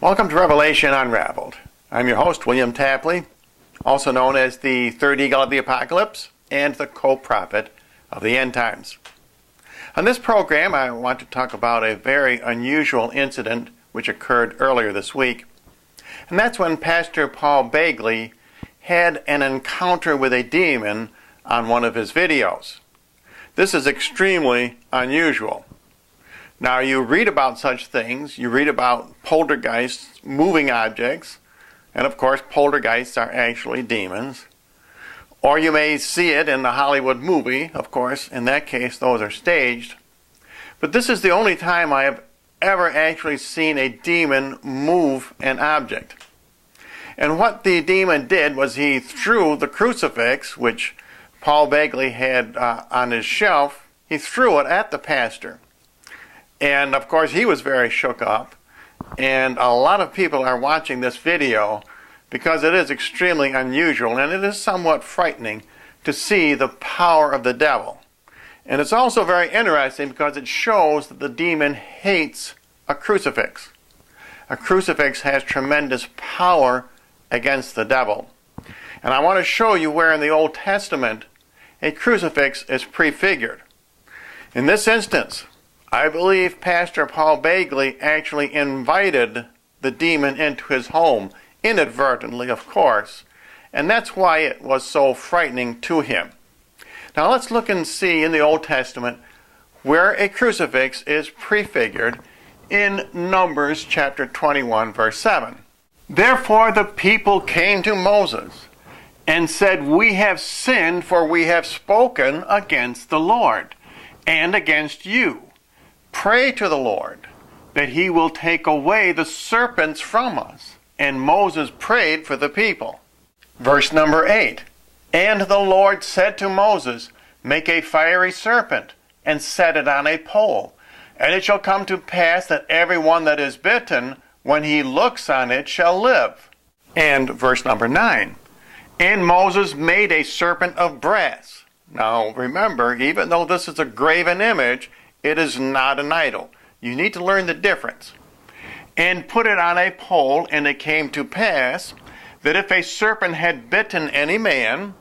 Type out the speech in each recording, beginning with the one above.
Welcome to Revelation Unraveled. I'm your host, William Tapley, also known as the third eagle of the apocalypse and the co-prophet of the end times. On this program, I want to talk about a very unusual incident which occurred earlier this week. And that's when Pastor Paul Begley had an encounter with a demon on one of his videos. This is extremely unusual. Now, you read about such things, you read about poltergeists, moving objects, and of course poltergeists are actually demons. Or you may see it in the Hollywood movie, of course, in that case those are staged. But this is the only time I have ever actually seen a demon move an object. And what the demon did was he threw the crucifix, which Paul Begley had on his shelf, he threw it at the pastor. And of course he was very shook up, and a lot of people are watching this video because it is extremely unusual and it is somewhat frightening to see the power of the devil. And it's also very interesting because it shows that the demon hates a crucifix. A crucifix has tremendous power against the devil. And I want to show you where in the Old Testament a crucifix is prefigured. In this instance, I believe Pastor Paul Begley actually invited the demon into his home, inadvertently, of course, and that's why it was so frightening to him. Now let's look and see in the Old Testament where a crucifix is prefigured in Numbers chapter 21, verse 7. Therefore the people came to Moses and said, "We have sinned, for we have spoken against the Lord and against you. Pray to the Lord that he will take away the serpents from us." And Moses prayed for the people. Verse number 8. And the Lord said to Moses, "Make a fiery serpent and set it on a pole. And it shall come to pass that everyone that is bitten, when he looks on it, shall live." And verse number 9. And Moses made a serpent of brass. Now remember, even though this is a graven image, it is not an idol. You need to learn the difference. And put it on a pole, and it came to pass that if a serpent had bitten any man,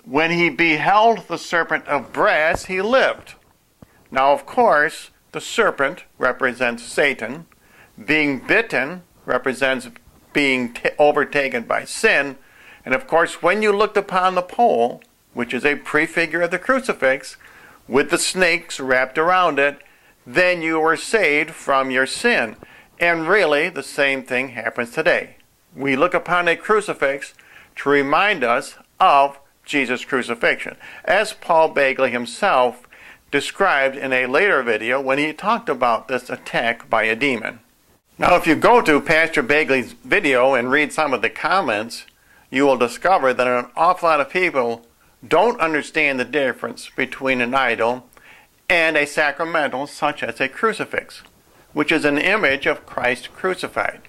when he beheld the serpent of brass, he lived. Now, of course, the serpent represents Satan. Being bitten represents being overtaken by sin. And of course, when you looked upon the pole, which is a prefigure of the crucifix, with the snakes wrapped around it, then you were saved from your sin. And really, the same thing happens today. We look upon a crucifix to remind us of Jesus' crucifixion, as Paul Begley himself described in a later video when he talked about this attack by a demon. Now, if you go to Pastor Begley's video and read some of the comments, you will discover that an awful lot of people don't understand the difference between an idol and a sacramental such as a crucifix, which is an image of Christ crucified.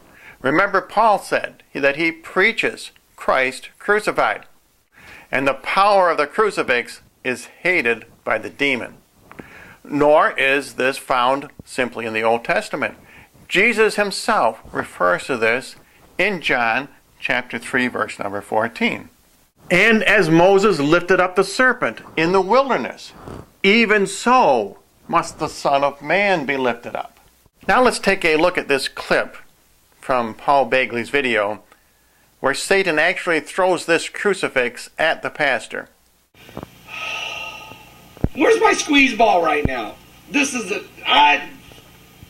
Remember, Paul said that he preaches Christ crucified, and the power of the crucifix is hated by the demon. Nor is this found simply in the Old Testament. Jesus himself refers to this in John chapter 3, verse number 14. And as Moses lifted up the serpent in the wilderness, even so must the Son of Man be lifted up. Now let's take a look at this clip from Paul Begley's video where Satan actually throws this crucifix at the pastor. Where's my squeeze ball right now? I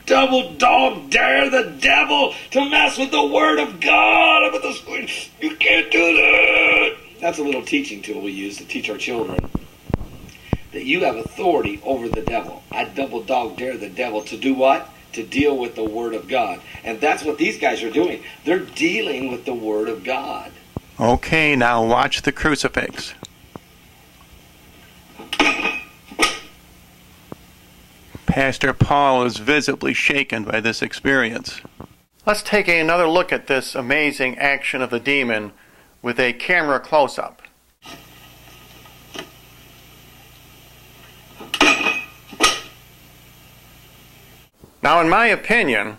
double dog dare the devil to mess with the Word of God. With the squeeze. You can't do that. That's a little teaching tool we use to teach our children that you have authority over the devil. I double dog dare the devil to do what? To deal with the Word of God. And that's what these guys are doing. They're dealing with the Word of God. Okay, now watch the crucifix. Pastor Paul is visibly shaken by this experience. Let's take another look at this amazing action of the demon with a camera close-up. Now, in my opinion,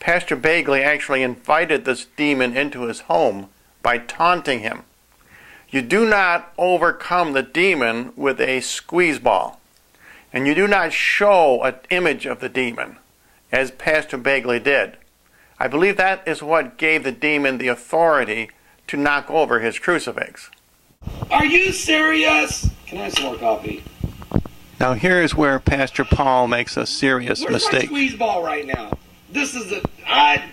Pastor Begley actually invited this demon into his home by taunting him. You do not overcome the demon with a squeeze ball. And you do not show an image of the demon, as Pastor Begley did. I believe that is what gave the demon the authority to knock over his crucifix. Are you serious? Can I have some more coffee? Now here's where Pastor Paul makes a serious Where's mistake. my squeeze ball right now? This is I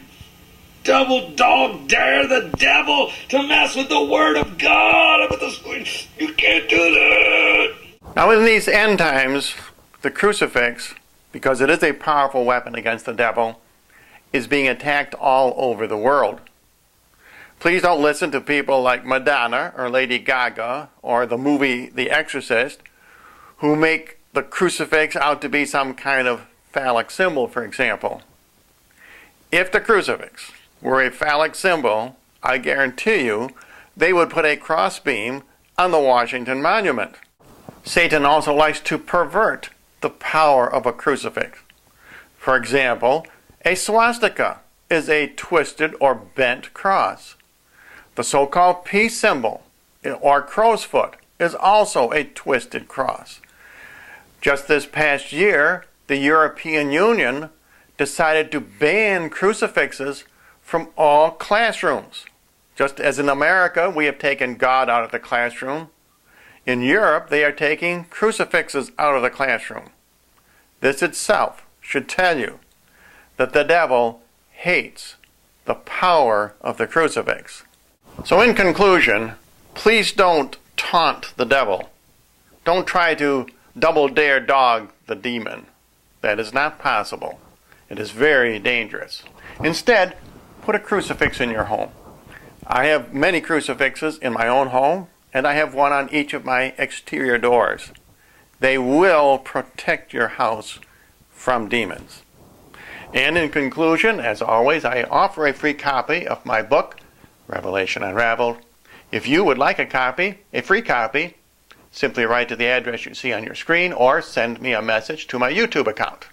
double dog dare the devil to mess with the word of God. With the squeeze. You can't do that. Now in these end times, the crucifix, because it is a powerful weapon against the devil, is being attacked all over the world. Please don't listen to people like Madonna or Lady Gaga or the movie The Exorcist, who make the crucifix out to be some kind of phallic symbol, for example. If the crucifix were a phallic symbol, I guarantee you they would put a crossbeam on the Washington Monument. Satan also likes to pervert the power of a crucifix. For example, a swastika is a twisted or bent cross. The so-called peace symbol, or crow's foot, is also a twisted cross. Just this past year, the European Union decided to ban crucifixes from all classrooms. Just as in America, we have taken God out of the classroom, in Europe, they are taking crucifixes out of the classroom. This itself should tell you that the devil hates the power of the crucifix. So in conclusion, please don't taunt the devil. Don't try to double dare dog the demon. That is not possible. It is very dangerous. Instead, put a crucifix in your home. I have many crucifixes in my own home, and I have one on each of my exterior doors. They will protect your house from demons. And in conclusion, as always, I offer a free copy of my book, Revelation Unraveled. If you would like a free copy, simply write to the address you see on your screen or send me a message to my YouTube account.